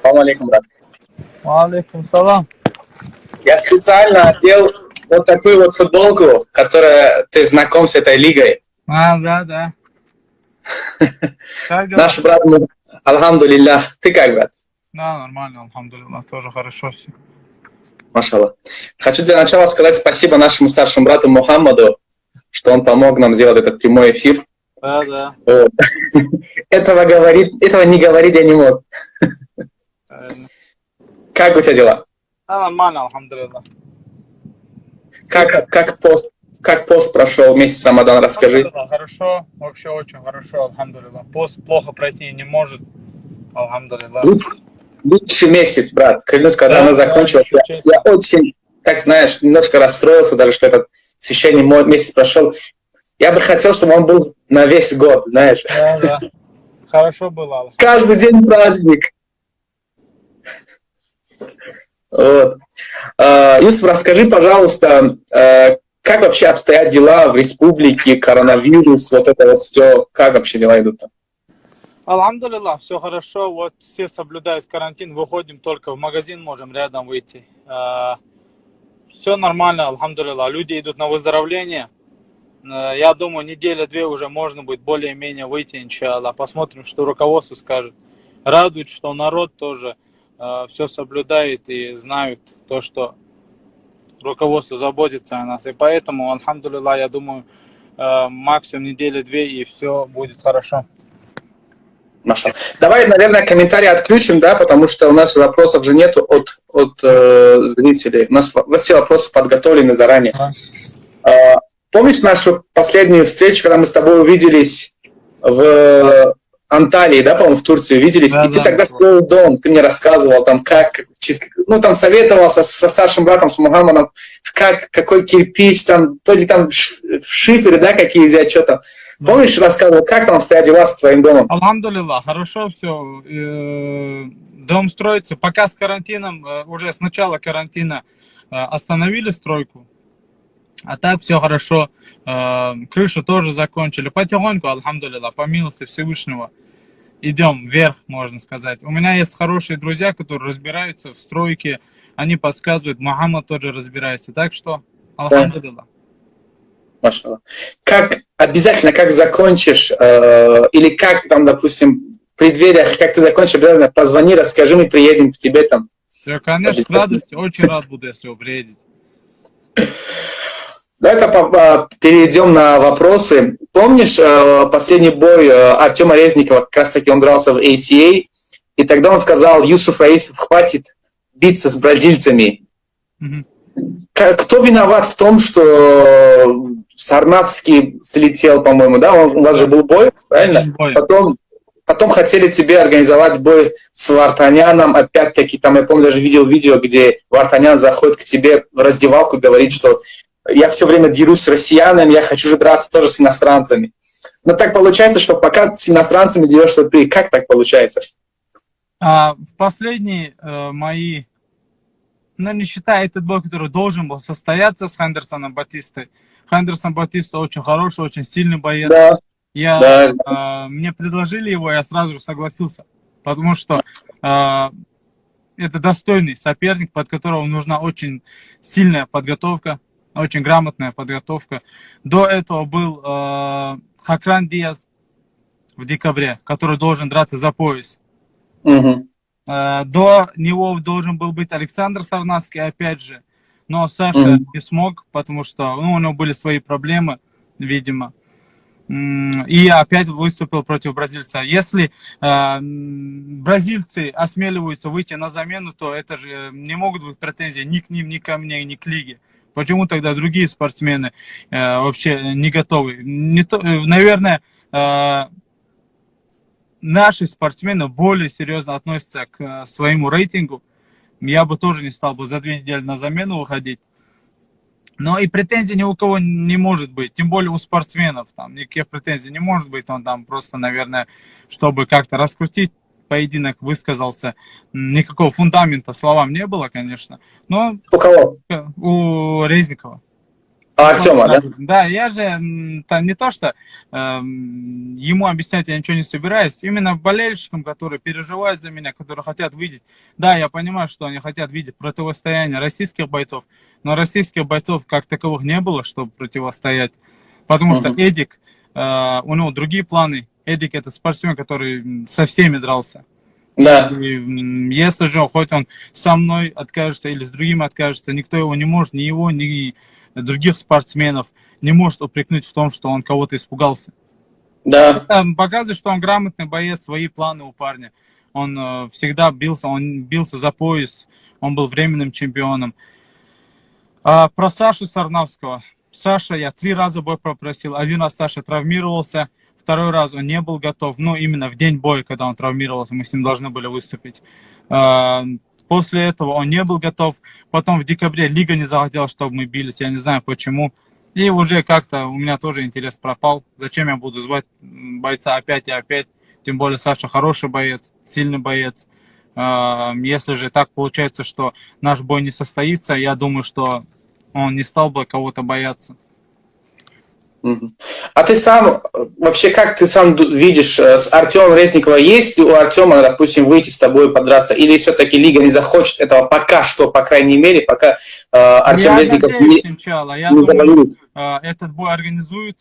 Салам алейкум, брат. Алейкум салам. Я специально одел вот такую вот футболку, которая ты знаком с этой лигой. Да. Как дела? Наш брат, алхамдулиллах. Ты как, брат? Да, нормально, алхамдулилlah, тоже хорошо все. Машаллах. Хочу для начала сказать спасибо нашему старшему брату Мухаммаду, что он помог нам сделать этот прямой эфир. Да. Вот. Этого не говорить я не мог. Правильно. Как у тебя дела? Да, нормально, алхамдулилlah. Как пост прошел месяц Рамадан, расскажи. Хорошо, вообще очень хорошо, алхамдулилlah. Пост плохо пройти не может, алхамдулилlah. Лучший месяц, брат. Клянусь, когда она закончилась, я очень, так знаешь, немножко расстроился даже, что этот священный месяц прошел. Я бы хотел, чтобы он был на весь год, знаешь. Да. Хорошо было. Каждый день праздник. Вот. Юсуф, расскажи, пожалуйста, как вообще обстоят дела в республике, коронавирус, вот это вот все, как вообще дела идут там? Алхамдулилlah, все хорошо, вот все соблюдают карантин, выходим только в магазин, можем рядом выйти. Все нормально, алхамдулилlah, люди идут на выздоровление. Я думаю, неделя-две уже можно будет более-менее выйти, иншаллах. Посмотрим, что руководство скажет. Радует, что народ тоже все соблюдает и знают то, что руководство заботится о нас. И поэтому, алхамдулилlah, я думаю, максимум недели-две и все будет хорошо. Маша. Давай, наверное, комментарии отключим, да, потому что у нас вопросов же нету от зрителей. У нас все вопросы подготовлены заранее. Помнишь нашу последнюю встречу, когда мы с тобой увиделись в Анталии, да, по-моему, в Турции увиделись, да, и ты тогда строил дом, ты мне рассказывал, там, как, ну, там, советовался со старшим братом, с Мухаммадом, какой кирпич, там, то ли там шиферы, да, какие взять, что там. Помнишь, рассказывал, как там обстоят дела с твоим домом? Алхамдулилlah, хорошо все. Дом строится. Пока с карантином, уже с начала карантина остановили стройку. А так все хорошо. Крышу тоже закончили. Потихоньку, алхамдулилlah, по милости Всевышнего, идем вверх, можно сказать. У меня есть хорошие друзья, которые разбираются в стройке. Они подсказывают, Мухаммад тоже разбирается. Так что, алхамдулилlah. Машаллах. Как обязательно, как закончишь, или как там, допустим, в преддвериях, как ты закончишь, обязательно позвони, расскажи, мы приедем к тебе там. Я, конечно, с радостью, очень рад буду, если вы приедете. Давай перейдем на вопросы. Помнишь последний бой Артема Резникова, как раз таки он дрался в ACA, и тогда он сказал, Юсуф Раисов, хватит биться с бразильцами. Кто виноват в том, что Сарнавский слетел, по-моему, да? У вас же был бой, правильно? Потом хотели тебе организовать бой с Вартаняном. Опять-таки, там, я помню, даже видел видео, где Вартанян заходит к тебе в раздевалку и говорит, что я все время дерусь с россиянами, я хочу же драться тоже с иностранцами. Но так получается, что пока с иностранцами дерешься ты. Как так получается? В последние мои... Но не считая этот бой, который должен был состояться с Хендерсоном Батистой. Хендерсон Батиста очень хороший, очень сильный боец. Да. Мне предложили его, я сразу же согласился. Потому что это достойный соперник, под которого нужна очень сильная подготовка, очень грамотная подготовка. До этого был Хакран Диаз в декабре, который должен драться за пояс. До него должен был быть Александр Сарнавский, опять же. Но Саша не смог, потому что у него были свои проблемы, видимо. И опять выступил против бразильца. Если бразильцы осмеливаются выйти на замену, то это же не могут быть претензии ни к ним, ни ко мне, ни к лиге. Почему тогда другие спортсмены вообще не готовы? Наверное, наши спортсмены более серьезно относятся к своему рейтингу. Я бы тоже не стал бы за 2 недели на замену выходить. Но и претензий ни у кого не может быть. Тем более у спортсменов. Там никаких претензий не может быть. Он там просто, наверное, чтобы как-то раскрутить поединок, высказался. Никакого фундамента словам не было, конечно. Но у кого? У Резникова. Артема, да? Да, я же там не то, что ему объяснять я ничего не собираюсь. Именно болельщикам, которые переживают за меня, которые хотят видеть. Да, я понимаю, что они хотят видеть противостояние российских бойцов, но российских бойцов как таковых не было, чтобы противостоять. Потому что Эдик, у него другие планы. Эдик это спортсмен, который со всеми дрался. Да. И, если же хоть он со мной откажется или с другими откажется, никто его не может, ни его, ни других спортсменов не может упрекнуть в том, что он кого-то испугался. Да. Это показывает, что он грамотный боец, свои планы у парня. Он всегда бился, он бился за пояс, он был временным чемпионом. А про Сашу Сарнавского. Саша, я 3 раза бой попросил. 1 раз Саша травмировался, 2 раз он не был готов. Ну, именно в день боя, когда он травмировался, мы с ним должны были выступить. После этого он не был готов. Потом в декабре лига не захотела, чтобы мы бились. Я не знаю почему. И уже как-то у меня тоже интерес пропал. Зачем я буду звать бойца опять и опять? Тем более Саша хороший боец, сильный боец. Если же так получается, что наш бой не состоится, я думаю, что он не стал бы кого-то бояться. А ты сам, вообще, как ты сам видишь, с Артемом Резниковым, есть ли у Артема, допустим, выйти с тобой подраться, или все-таки лига не захочет этого пока что, по крайней мере, пока Артем Резников не завоюет? Этот бой организует.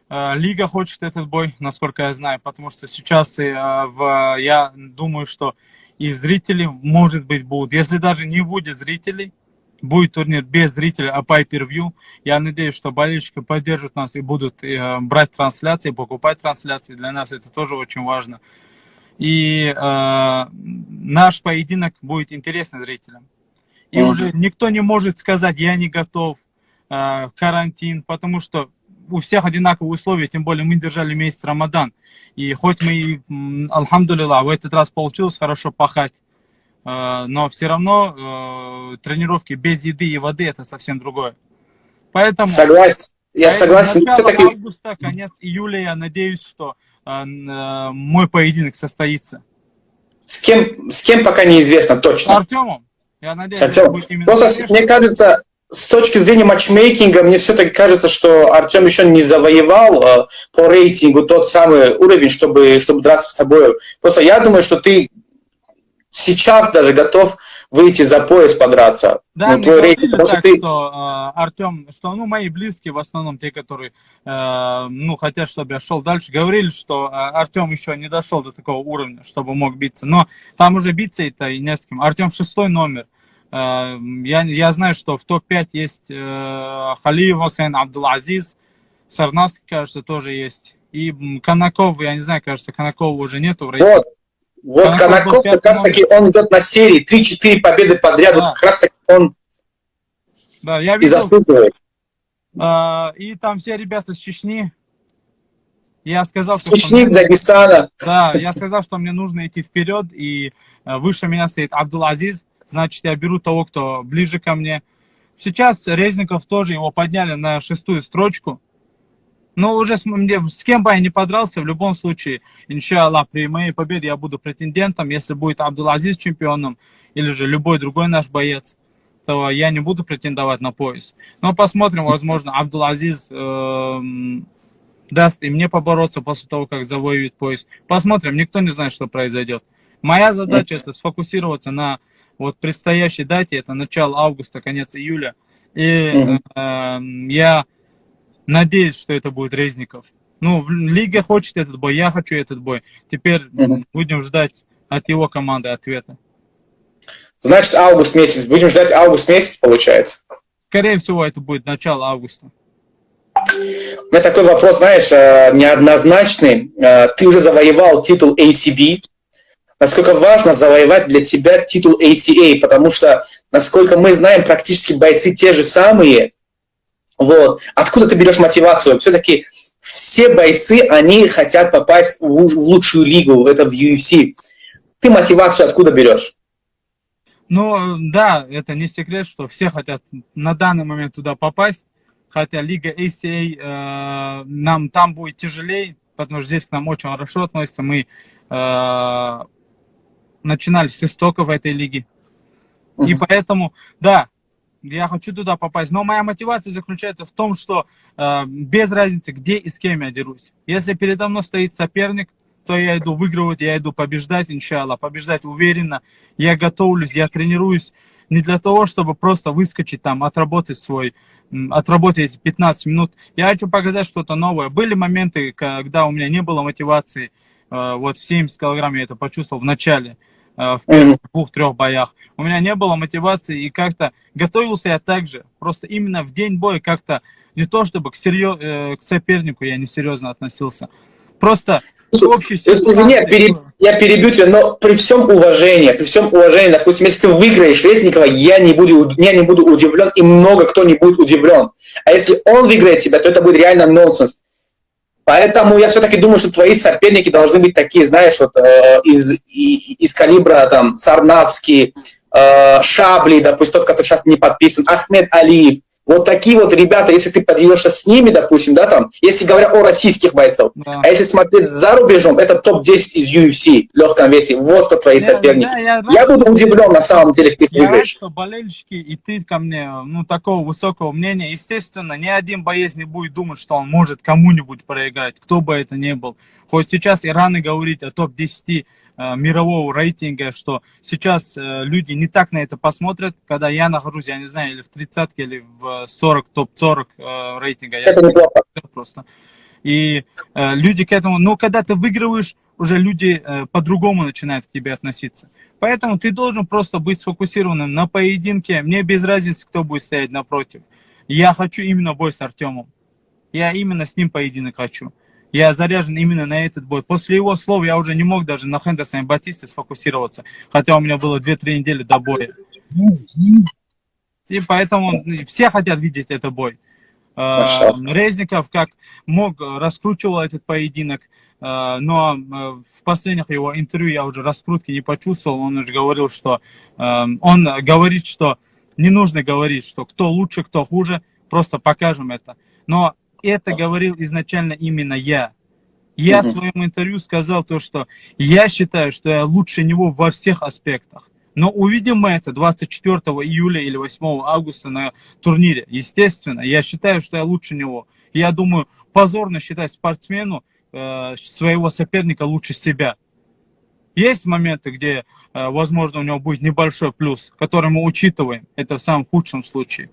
Лига хочет этот бой, насколько я знаю, потому что сейчас я думаю, что и зрители, может быть, будут. Если даже не будет зрителей, будет турнир без зрителей, а pay-per-view. Я надеюсь, что болельщики поддержат нас и будут брать трансляции, покупать трансляции. Для нас это тоже очень важно. И наш поединок будет интересен зрителям. И уже никто не может сказать, я не готов, карантин, потому что у всех одинаковые условия, тем более мы держали месяц Рамадан. И хоть мы, альхамдулилла, в этот раз получилось хорошо пахать, но все равно тренировки без еды и воды это совсем другое. Поэтому согласен. Я согласен. Начало августа, конец июля, я надеюсь, что мой поединок состоится. С кем пока неизвестно точно. С Артемом. Я надеюсь, просто мне кажется, с точки зрения матчмейкинга, мне все-таки кажется, что Артем еще не завоевал по рейтингу тот самый уровень, чтобы драться с тобой. Просто я думаю, что ты сейчас даже готов выйти за пояс подраться. Да, мне говорили так, что Артем, что мои близкие, в основном те, которые хотят, чтобы я шел дальше, говорили, что Артем еще не дошел до такого уровня, чтобы мог биться. Но там уже биться это и не с кем. Артем 6-й номер. Я знаю, что в топ-5 есть Халиев Хусейн Абдул-Азиз, Сарнавский, кажется, тоже есть. И Конаков, я не знаю, кажется, Конакова уже нету в рейтинге. Вот Конаков как раз таки он идет на серии, 3-4 победы подряд, да. Вот как раз таки он и заслуживает. И там все ребята с Чечни. Я сказал, с Чечни, с Дагестана. Да, я сказал, что мне нужно идти вперед, и выше меня стоит Абдул-Азиз, значит, я беру того, кто ближе ко мне. Сейчас Резников тоже, его подняли на 6-ю строчку. Но уже с кем бы я ни подрался, в любом случае, иншаллах, при моей победе я буду претендентом. Если будет Абдул-Азиз чемпионом, или же любой другой наш боец, то я не буду претендовать на пояс. Но посмотрим, возможно, Абдул-Азиз даст и мне побороться после того, как завоюет пояс. Посмотрим, никто не знает, что произойдет. Моя задача это сфокусироваться на предстоящей дате, это начало августа, конец июля. И я надеюсь, что это будет Резников. Лига хочет этот бой, я хочу этот бой. Теперь будем ждать от его команды ответа. Значит, август месяц. Будем ждать август месяц, получается? Скорее всего, это будет начало августа. У меня такой вопрос, знаешь, неоднозначный. Ты уже завоевал титул ACB. Насколько важно завоевать для тебя титул ACA? Потому что, насколько мы знаем, практически бойцы те же самые. Вот. Откуда ты берешь мотивацию? Все-таки все бойцы, они хотят попасть в лучшую лигу, это в UFC. Ты мотивацию откуда берешь? Да, это не секрет, что все хотят на данный момент туда попасть. Хотя лига ACA нам там будет тяжелее, потому что здесь к нам очень хорошо относятся. Мы начинали с истоков этой лиги. И поэтому, да, Я хочу туда попасть. Но моя мотивация заключается в том, что без разницы, где и с кем я дерусь. Если передо мной стоит соперник, то я иду выигрывать, я иду побеждать, иншаллах, побеждать уверенно. Я готовлюсь, я тренируюсь не для того, чтобы просто выскочить там, отработать эти 15 минут. Я хочу показать что-то новое. Были моменты, когда у меня не было мотивации. Вот в 70 килограмм я это почувствовал в начале, в первых 2-3 боях. У меня не было мотивации, и как-то готовился я также. Просто именно в день боя как-то не то, чтобы к сопернику я несерьезно относился. Просто общий Извини, я перебью тебя, но при всем уважении, допустим, если ты выиграешь Резникова, я не буду удивлен, и много кто не будет удивлен. А если он выиграет тебя, то это будет реально нонсенс. Поэтому я все-таки думаю, что твои соперники должны быть такие, знаешь, вот из калибра там Сарнавский, Шабли, допустим, тот, который сейчас не подписан, Ахмед Алиев. Вот такие вот ребята, если ты подерешься с ними, допустим, да, там, если говоря о российских бойцов, да. А если смотреть за рубежом, это топ-10 из UFC в легком весе. Вот кто твои соперники. Я буду удивлен на самом деле, если ты выиграешь. Что болельщики и ты ко мне, такого высокого мнения, естественно, ни один боец не будет думать, что он может кому-нибудь проиграть, кто бы это ни был. Хоть сейчас и рано говорить о топ-10 мирового рейтинга, что сейчас люди не так на это посмотрят, когда я нахожусь, я не знаю, или в 30-ке, или в 40, топ-40 рейтинга. Это неплохо. Просто. И люди к этому, когда ты выигрываешь, уже люди по-другому начинают к тебе относиться. Поэтому ты должен просто быть сфокусированным на поединке. Мне без разницы, кто будет стоять напротив. Я хочу именно бой с Артемом. Я именно с ним поединок хочу. Я заряжен именно на этот бой. После его слов я уже не мог даже на Хендерсоне Батисте сфокусироваться. Хотя у меня было 2-3 недели до боя. И поэтому все хотят видеть этот бой. Резников как мог раскручивал этот поединок. Но в последних его интервью я уже раскрутки не почувствовал. Он уже говорил, что он говорит, что не нужно говорить, что кто лучше, кто хуже. Просто покажем это. Но это говорил изначально именно я. Я в своем интервью сказал то, что я считаю, что я лучше него во всех аспектах. Но увидим мы это 24 июля или 8 августа на турнире. Естественно, я считаю, что я лучше него. Я думаю, позорно считать спортсмену своего соперника лучше себя. Есть моменты, где, возможно, у него будет небольшой плюс, который мы учитываем. Это в самом худшем случае.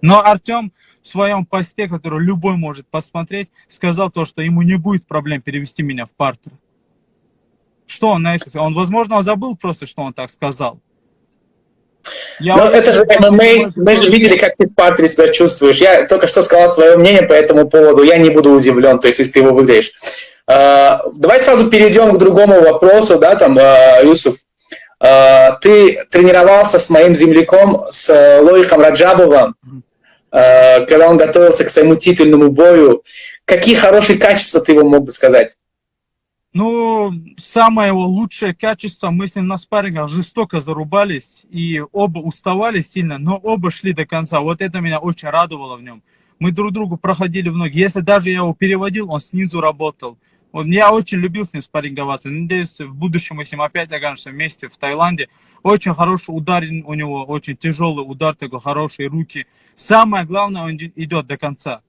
Но Артем в своем посте, который любой может посмотреть, сказал то, что ему не будет проблем перевести меня в партер. Что он на это сказал? Возможно, он забыл просто, что он так сказал. Но это же ММА, мы же видели, как ты в партере себя чувствуешь. Я только что сказал свое мнение по этому поводу, я не буду удивлен, то есть, если ты его выиграешь. Давай сразу перейдем к другому вопросу, да, там, Юсуф. Ты тренировался с моим земляком, с Лоихом Раджабовым, когда он готовился к своему титульному бою. Какие хорошие качества ты его мог бы сказать? Самое его лучшее качество, мы с ним на спаррингах жестоко зарубались, и оба уставали сильно, но оба шли до конца. Вот это меня очень радовало в нем. Мы друг другу проходили в ноги. Если даже я его переводил, он снизу работал. Я очень любил с ним спарринговаться. Надеюсь, в будущем мы с ним опять окажемся вместе в Таиланде. Очень хороший удар у него, очень тяжелый удар, такой хорошие руки. Самое главное, он идет до конца.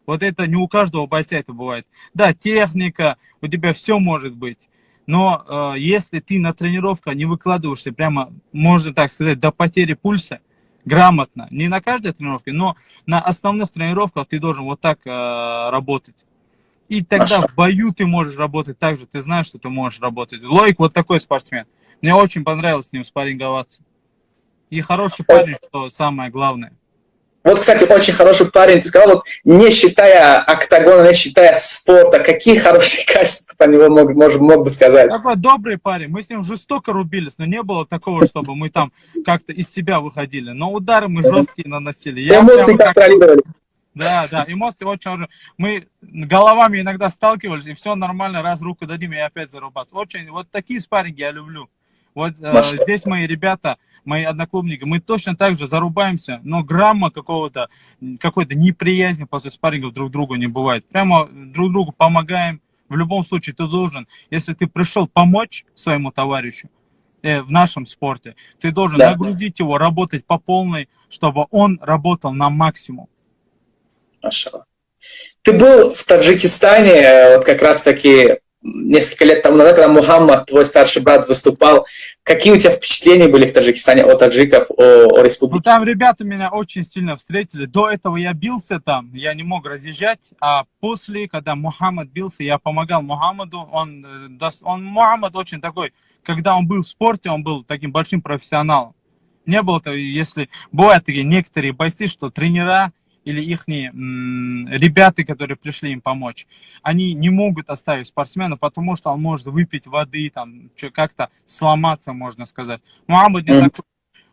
Вот это не у каждого бойца это бывает. Да, техника, у тебя все может быть. Но если ты на тренировках не выкладываешься прямо, можно так сказать, до потери пульса, грамотно, не на каждой тренировке, но на основных тренировках ты должен вот так работать. И тогда в бою ты можешь работать так же, ты знаешь, что ты можешь работать. Лоик вот такой спортсмен. Мне очень понравилось с ним спарринговаться. И хороший парень, что самое главное. Вот, кстати, очень хороший парень. Ты сказал, вот, не считая октагона, не считая спорта, какие хорошие качества по нему мог бы сказать? Такой добрый парень. Мы с ним жестоко рубились, но не было такого, чтобы мы там как-то из себя выходили. Но удары мы жесткие наносили. Эмоции контролировали. Да, эмоции очень важны. Мы головами иногда сталкивались, и все нормально, раз руку дадим, и опять зарубаться. Очень, вот такие спарринги я люблю. Вот здесь мои ребята, мои одноклубники, мы точно так же зарубаемся, но грамма какой-то неприязни после спаррингов друг другу не бывает. Прямо друг другу помогаем. В любом случае ты должен, если ты пришел помочь своему товарищу, в нашем спорте. Ты должен Да. нагрузить его, работать по полной, чтобы он работал на максимум. Машаллах. Ты был в Таджикистане, вот как раз таки несколько лет тому назад, когда Мухаммад, твой старший брат, выступал. Какие у тебя впечатления были в Таджикистане о таджиков, о Ну, республике? там ребята меня очень сильно встретили. До этого я бился там, я не мог разъезжать. А после, когда Мухаммад бился, я помогал Мухаммаду. Мухаммад очень такой, когда он был в спорте, он был таким большим профессионалом. Не было, если бывают такие некоторые бойцы, что тренера или их ребята, которые пришли им помочь, они не могут оставить спортсмена, потому что он может выпить воды, там, как-то сломаться, можно сказать. Мухаммад не такой.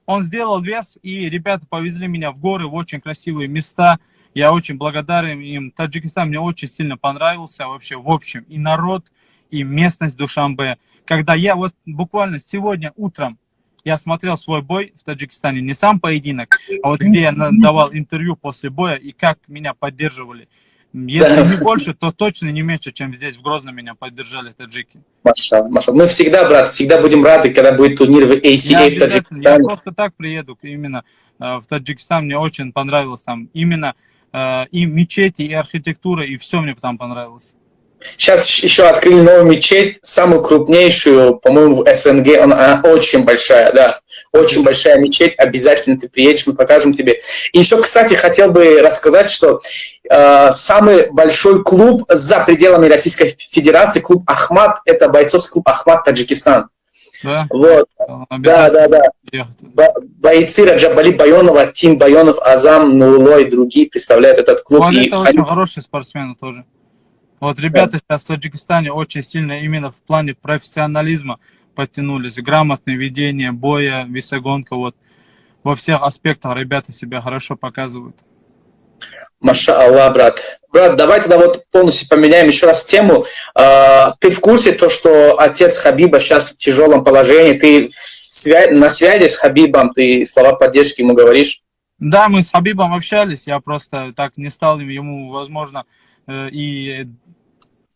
Он сделал вес, и ребята повезли меня в горы, в очень красивые места. Я очень благодарен им. Таджикистан мне очень сильно понравился вообще в общем. И народ, и местность Душанбе. Когда я вот буквально сегодня утром я смотрел свой бой в Таджикистане, не сам поединок, а вот где я давал интервью после боя, и как меня поддерживали. Если не больше, то точно не меньше, чем здесь в Грозном меня поддержали таджики. Машаллах, машаллах. Мы всегда, брат, всегда будем рады, когда будет турнир в ACA в Я Таджикистане. просто так приеду именно в Таджикистан, мне очень понравилось там именно и мечети, и архитектура, и все мне там понравилось. Сейчас еще открыли новую мечеть, самую крупнейшую, по-моему, в СНГ. Она очень большая, да. Очень большая мечеть. Обязательно ты приедешь, мы покажем тебе. И еще, кстати, хотел бы рассказать, что самый большой клуб за пределами Российской Федерации, клуб Ахмат, это бойцовский клуб Ахмат Таджикистан. Да? Вот. Да. Бойцы Раджабали Байонова, Тим Байонов, Азам, Нуло и другие представляют этот клуб. Вот И это очень хорошие спортсмены тоже. Вот ребята сейчас в Таджикистане очень сильно именно в плане профессионализма подтянулись. Грамотное ведение боя, весогонка. Вот во всех аспектах ребята себя хорошо показывают. Маша Аллах, брат. Брат, давай тогда вот полностью поменяем еще раз тему. Ты в курсе то, что отец Хабиба сейчас в тяжелом положении? Ты на связи с Хабибом? Ты слова поддержки ему говоришь? Да, мы с Хабибом общались. Я просто так не стал ему, возможно, и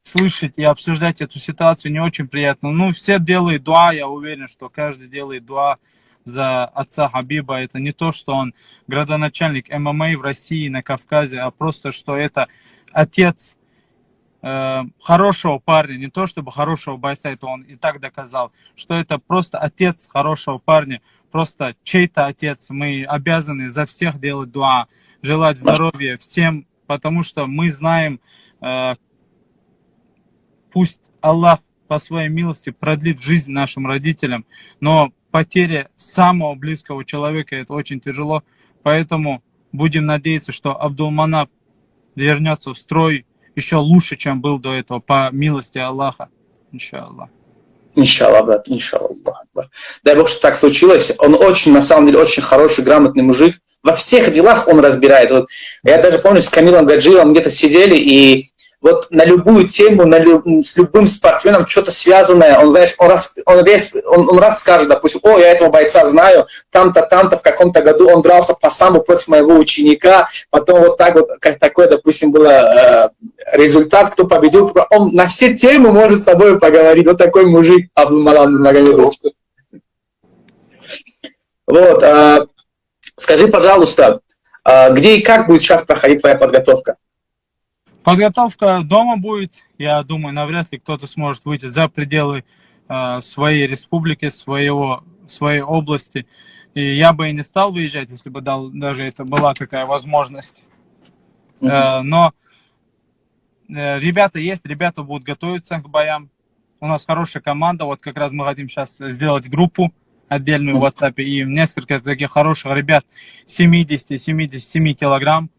слышать и обсуждать эту ситуацию не очень приятно. Ну, все делают дуа, я уверен, что каждый делает дуа за отца Хабиба. Это не то, что он градоначальник ММА в России, на Кавказе, а просто, что это отец хорошего парня, не то чтобы хорошего бойца, это он и так доказал, что это просто отец хорошего парня, просто чей-то отец. Мы обязаны за всех делать дуа, желать здоровья всем, потому что мы знаем, пусть Аллах по своей милости продлит жизнь нашим родителям, но потеря самого близкого человека — это очень тяжело, поэтому будем надеяться, что Абдулманап вернется в строй еще лучше, чем был до этого, по милости Аллаха, иншаллах. Иншаллах, брат, иншаллах. Дай Бог, что так случилось. Он очень, на самом деле, очень хороший, грамотный мужик. Во всех делах он разбирает. Вот, я даже помню, с Камилом Гаджиевым где-то сидели, и вот на любую тему, с любым спортсменом что-то связанное, он, знаешь, он раз скажет, допустим, о, я этого бойца знаю, там-то, в каком-то году он дрался по самбо против моего ученика, потом вот так вот, как такой, допустим, был результат, кто победил. Он на все темы может с тобой поговорить. Вот такой мужик Абдулманап Магомедович. Вот, скажи, пожалуйста, где и как будет сейчас проходить твоя подготовка? Подготовка дома будет. Я думаю, навряд ли кто-то сможет выйти за пределы своей республики, своей области. И я бы и не стал выезжать, если бы даже это была такая возможность. Но ребята есть, ребята будут готовиться к боям. У нас хорошая команда. Вот как раз мы хотим сейчас сделать группу отдельную в WhatsApp. И несколько таких хороших ребят 70-77 килограмм.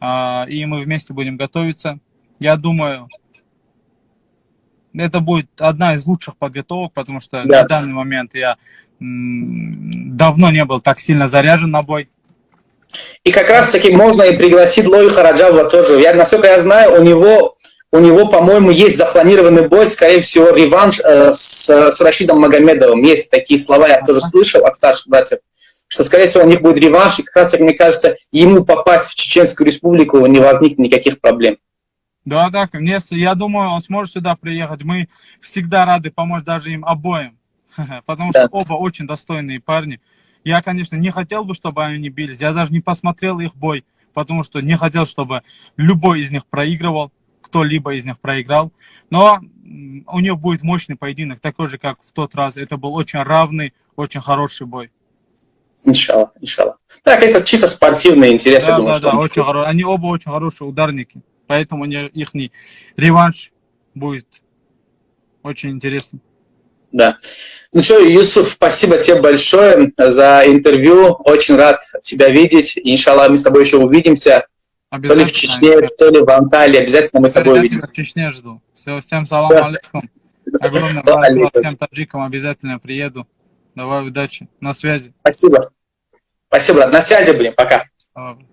И мы вместе будем готовиться. Я думаю, это будет одна из лучших подготовок, потому что на данный момент я давно не был так сильно заряжен на бой. И как раз таки можно и пригласить Лоиха Раджабова тоже. Насколько я знаю, у него, по-моему, есть запланированный бой, скорее всего, реванш с Рашидом Магомедовым. Есть такие слова, я тоже слышал от старших братьев, что, скорее всего, у них будет реванш, и как раз, мне кажется, ему попасть в Чеченскую республику не возникнет никаких проблем. Да, конечно. Я думаю, он сможет сюда приехать. Мы всегда рады помочь даже им обоим. Потому Да. что оба очень достойные парни. Я, конечно, не хотел бы, чтобы они бились. Я даже не посмотрел их бой, потому что не хотел, чтобы любой из них проигрывал, кто-либо из них проиграл. Но у них будет мощный поединок, такой же, как в тот раз. Это был очень равный, очень хороший бой. Иншаллах, иншаллах. Да, конечно, чисто спортивный интерес, я Да, думаю, да, что да, очень они оба очень хорошие ударники. Поэтому их реванш будет очень интересным. да. Ну что, Юсуф, спасибо тебе большое за интервью. Очень рад тебя видеть. Иншаллах, мы с тобой еще увидимся. То ли в Чечне, Обязательно. то ли в Анталии. Обязательно мы с тобой Я тебя увидимся. в Чечне жду. Все, всем салам Да. алейкум. Огромное О, братло алейкум. всем таджикам. Обязательно приеду. Давай, удачи. На связи. Спасибо. Спасибо, брат. На связи будем. Пока. Давай.